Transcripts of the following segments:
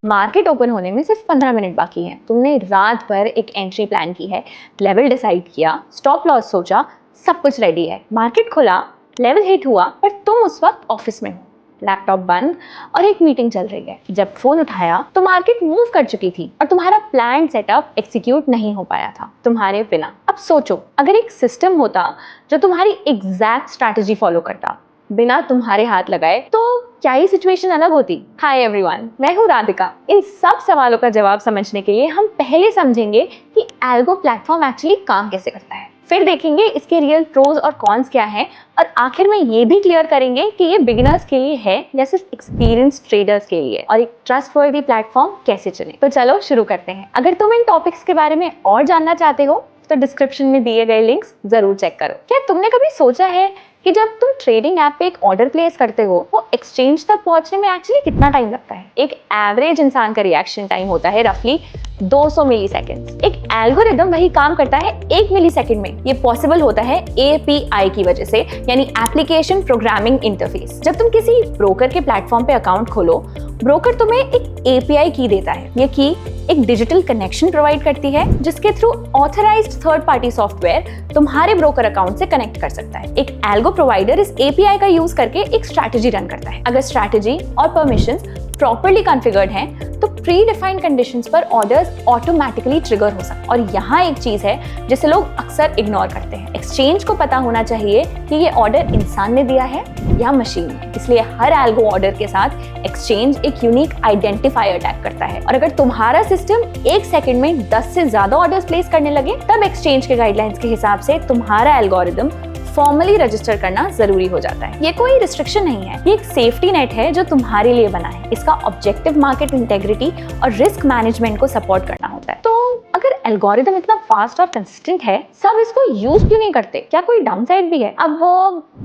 Market open होने में सिर्फ 15 मिनट बाकी हैं। तुमने रात भर एक एंट्री प्लान की है, लेवल डिसाइड किया, स्टॉप लॉस सोचा, सब कुछ रेडी है। मार्केट खुला, लेवल हिट हुआ, पर तुम उस वक्त ऑफिस में हो, लैपटॉप बंद और एक मीटिंग चल रही है। जब फोन उठाया तो मार्केट मूव कर चुकी थी और तुम्हारा प्लान सेटअप एग्जीक्यूट नहीं हो पाया था तुम्हारे बिना। अब सोचो, अगर एक सिस्टम होता जो तुम्हारी एग्जैक्ट स्ट्रैटेजी फॉलो करता बिना तुम्हारे हाथ लगाए, तो क्या ये सिचुएशन अलग होती? हाय एवरीवन, मैं हूँ राधिका। इन सब सवालों का जवाब समझने के लिए हम पहले समझेंगे कि एल्गो प्लेटफॉर्म एक्चुअली काम कैसे करता है, फिर देखेंगे इसके रियल प्रोज और कॉन्स क्या हैं, और आखिर में ये भी क्लियर करेंगे कि ये बिगिनर्स के लिए है या सिर्फ एक्सपीरियंस ट्रेडर्स के लिए, और एक ट्रस्टवर्दी प्लेटफॉर्म कैसे चुने। तो चलो शुरू करते हैं। अगर तुम इन टॉपिक्स के बारे में और जानना चाहते हो तो डिस्क्रिप्शन में दिए गए लिंक्स जरूर चेक करो। क्या तुमने कभी सोचा है कि जब तुम ट्रेडिंग ऐप पे एक ऑर्डर प्लेस करते हो, वो एक्सचेंज तक पहुंचने में एक्चुअली कितना टाइम लगता है? एक एवरेज इंसान का रिएक्शन टाइम होता है रफली 200 मिली सेकेंड। एक एल्गोरिदम वही काम करता है 1 मिली सेकेंड में। ये पॉसिबल होता है API की वजह से, यानी एप्लीकेशन प्रोग्रामिंग इंटरफेस। जब तुम किसी ब्रोकर के प्लेटफॉर्म पे अकाउंट खोलो, ब्रोकर तुम्हें एक API की देता है। ये की एक डिजिटल कनेक्शन प्रोवाइड करती है जिसके through authorised third party software तुम्हारे ब्रोकर अकाउंट से कनेक्ट कर सकता है। एक एल्गो प्रोवाइडर इस API का यूज करके एक स्ट्रैटेजी रन करता है। अगर स्ट्रैटेजी और परमिशंस प्रॉपर्ली कॉन्फ़िगर्ड हैं तो प्री डिफाइंड कंडीशंस पर ऑर्डर्स ऑटोमेटिकली ट्रिगर हो सकते हैं। और यहाँ एक चीज है जिसे लोग अक्सर इग्नोर करते हैं। एक्सचेंज को पता होना चाहिए कि ये ऑर्डर इंसान ने दिया है या मशीन ने। इसलिए हर एल्गो ऑर्डर के साथ एक्सचेंज एक यूनिक आइडेंटिफायर टैग करता है, और अगर तुम्हारा सिस्टम 1 सेकंड में 10 से ज्यादा ऑर्डर्स प्लेस करने लगे, तब एक्सचेंज के गाइडलाइंस के हिसाब से तुम्हारा एल्गोरिदम फॉर्मली रजिस्टर करना जरूरी हो जाता है। ये कोई रिस्ट्रिक्शन नहीं है, ये एक सेफ्टी नेट है जो तुम्हारे लिए बना है। इसका ऑब्जेक्टिव मार्केट इंटेग्रिटी और रिस्क मैनेजमेंट को सपोर्ट करना होता है। तो अगर एल्गोरिदम इतना फास्ट और कंसिस्टेंट है, सब इसको यूज क्यों नहीं करते? क्या कोई डाउनसाइड भी है? अब वो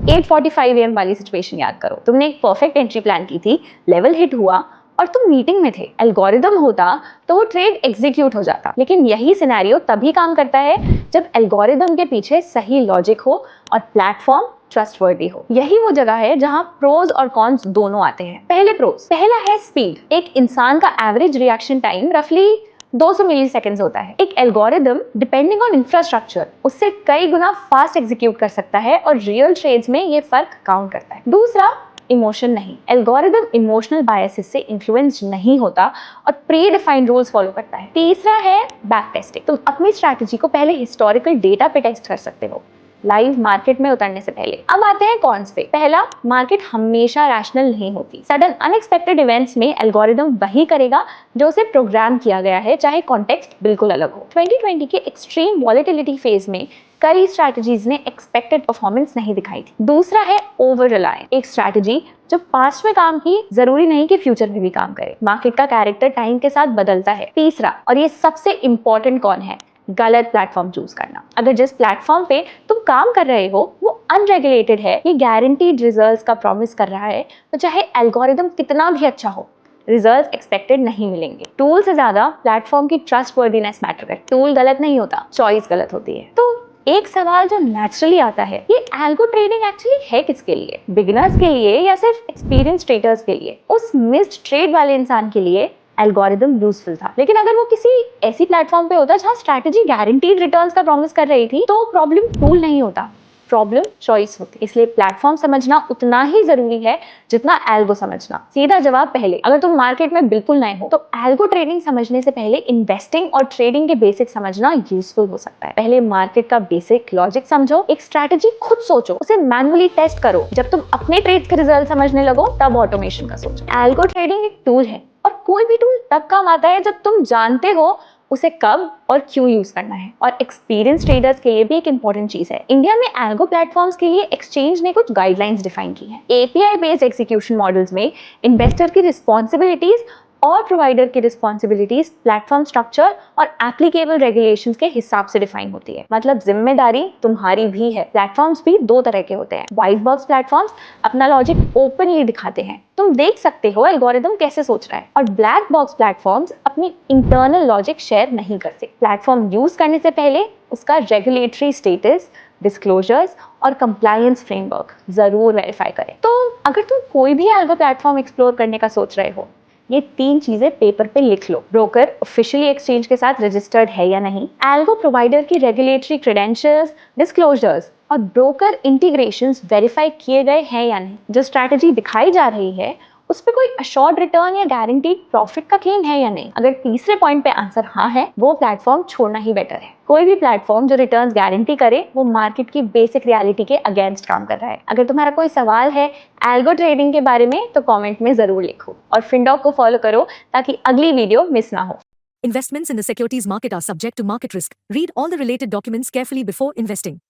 8:45 AM वाली सिचुएशन याद करो। तुमने एक परफेक्ट एंट्री प्लान की थी, लेवल हिट हुआ और तुम मीटिंग में थे। एल्गोरिदम होता तो वो ट्रेड एग्जीक्यूट हो जाता। लेकिन यही सिनेरियो तभी काम करता है जब एल्गोरिदम के पीछे सही लॉजिक हो और प्लेटफॉर्म ट्रस्टवर्दी हो। यही वो जगह है जहां प्रोज और कॉन्स दोनों आते हैं। पहले प्रोज, पहला है स्पीड। एक इंसान का एवरेज रिएक्शन टाइम रफली 200 मिली सेकेंड्स होता है। एक एल्गोरिदम डिपेंडिंग ऑन इंफ्रास्ट्रक्चर उससे कई गुना फास्ट एग्जीक्यूट कर सकता है, और रियल ट्रेड्स में ये फर्क काउंट करता है। दूसरा, इमोशन नहीं। एल्गोरिदम इमोशनल बायसेस से इन्फ्लुएंस नहीं होता और प्री डिफाइंड रूल्स फॉलो करता है। तीसरा है बैक टेस्टिंग। तुम अपनी स्ट्रैटेजी को पहले हिस्टोरिकल डेटा पे टेस्ट कर सकते हो, लाइव मार्केट में उतरने से पहले। अब आते हैं कॉन्स पे। पहला, मार्केट हमेशा रैशनल नहीं होती। सडन अनएक्सपेक्टेड इवेंट्स में एल्गोरिदम वही करेगा जो उसे प्रोग्राम किया गया है, चाहे कॉन्टेक्स्ट बिल्कुल अलग हो। 2020 के एक्सट्रीम वॉलेटिलिटी फेज में कई स्ट्रैटेजीज ने एक्सपेक्टेड परफॉर्मेंस नहीं दिखाई थी। दूसरा है ओवर रिलायंस। एक स्ट्रैटेजी जो पास्ट में काम की जरूरी नहीं कि फ्यूचर में भी काम करे। मार्केट का कैरेक्टर टाइम के साथ बदलता है। तीसरा, और ये सबसे इंपॉर्टेंट कौन है, गलत प्लेटफॉर्म चूज करना। अगर जिस प्लेटफॉर्म पे तुम काम कर रहे हो वो अनरेगुलेटेड है, ये गारंटीड रिजल्ट्स का प्रॉमिस कर रहा है, तो चाहे एल्गोरिदम कितना भी अच्छा हो, रिजल्ट्स एक्सपेक्टेड नहीं मिलेंगे। टूल से ज्यादा प्लेटफॉर्म की ट्रस्टवर्दीनेस मैटर करती है। टूल गलत नहीं होता, चॉइस गलत होती है। तो एक सवाल जो नेचुरली आता है, ये एल्गो ट्रेडिंग एक्चुअली है किसके लिए? बिगिनर्स के लिए या सिर्फ एक्सपीरियंस ट्रेडर्स के लिए? उस मिस्ड ट्रेड वाले इंसान के लिए एल्गोरिदम यूजफुल था। लेकिन अगर वो किसी ऐसी प्लेटफॉर्म पे होता जहां स्ट्रैटेजी गारंटीड रिटर्न्स का प्रॉमिस कर रही थी, तो प्रॉब्लम टूल नहीं होता, प्रॉब्लम चॉइस होती। इसलिए प्लेटफॉर्म समझना उतना ही जरूरी है जितना एल्गो समझना। सीधा जवाब पहले, अगर तुम मार्केट में बिल्कुल नए हो तो एल्गो ट्रेडिंग समझने से पहले इन्वेस्टिंग और ट्रेडिंग के बेसिक समझना यूजफुल हो सकता है। पहले मार्केट का बेसिक लॉजिक समझो, एक स्ट्रैटेजी खुद सोचो, उसे मैनुअली टेस्ट करो। जब तुम अपने ट्रेड्स के रिजल्ट समझने लगो तब ऑटोमेशन का सोचो। एल्गो ट्रेडिंग एक टूल है, और कोई भी टूल तब काम आता है जब तुम जानते हो उसे कब और क्यों यूज करना है। और एक्सपीरियंस ट्रेडर्स के लिए भी एक इंपॉर्टेंट चीज है, इंडिया में एल्गो प्लेटफॉर्म्स के लिए एक्सचेंज ने कुछ गाइडलाइंस डिफाइन की हैं। API बेस्ड एग्जीक्यूशन मॉडल्स में इन्वेस्टर की रिस्पॉन्सिबिलिटीज और प्रोवाइडर की रिस्पॉन्सिबिलिटीज प्लेटफॉर्म स्ट्रक्चर और एप्लीकेबल रेगुलेशंस के हिसाब से डिफाइन होती है। मतलब जिम्मेदारी तुम्हारी भी है। प्लेटफॉर्म्स भी दो तरह के होते हैं। व्हाइट बॉक्स प्लेटफॉर्म्स अपना लॉजिक ओपनली दिखाते हैं, तुम देख सकते हो एल्गोरिदम कैसे सोच रहा है। और ब्लैक बॉक्स प्लेटफॉर्म्स अपनी इंटरनल लॉजिक शेयर नहीं करते। प्लेटफॉर्म यूज करने से पहले उसका रेगुलेटरी स्टेटस, डिस्क्लोजर्स और कंप्लायंस फ्रेमवर्क जरूर वेरीफाई करें। तो अगर तुम कोई भी एल्गो प्लेटफॉर्म एक्सप्लोर करने का सोच रहे हो, ये 3 चीजें पेपर पे लिख लो। ब्रोकर ऑफिशियली एक्सचेंज के साथ रजिस्टर्ड है या नहीं, एल्गो प्रोवाइडर की रेगुलेटरी क्रेडेंशियल्स, डिस्क्लोजर्स और ब्रोकर इंटीग्रेशंस वेरीफाई किए गए हैं या नहीं। जो स्ट्रैटेजी दिखाई जा रही है उस पर कोई अश्योर्ड रिटर्न या गारंटीड प्रॉफिट का क्लेम है या नहीं। अगर तीसरे पॉइंट पे आंसर हाँ है, वो प्लेटफॉर्म छोड़ना ही बेटर है। कोई भी प्लेटफॉर्म जो रिटर्न्स गारंटी करे वो मार्केट की बेसिक रियलिटी के अगेंस्ट काम कर रहा है। अगर तुम्हारा कोई सवाल है एल्गो ट्रेडिंग के बारे में तो कमेंट में जरूर लिखो और फिनडॉक को फॉलो करो ताकि अगली वीडियो मिस ना हो। Investments in the securities market are subject to market risk. Read all the related documents carefully before investing.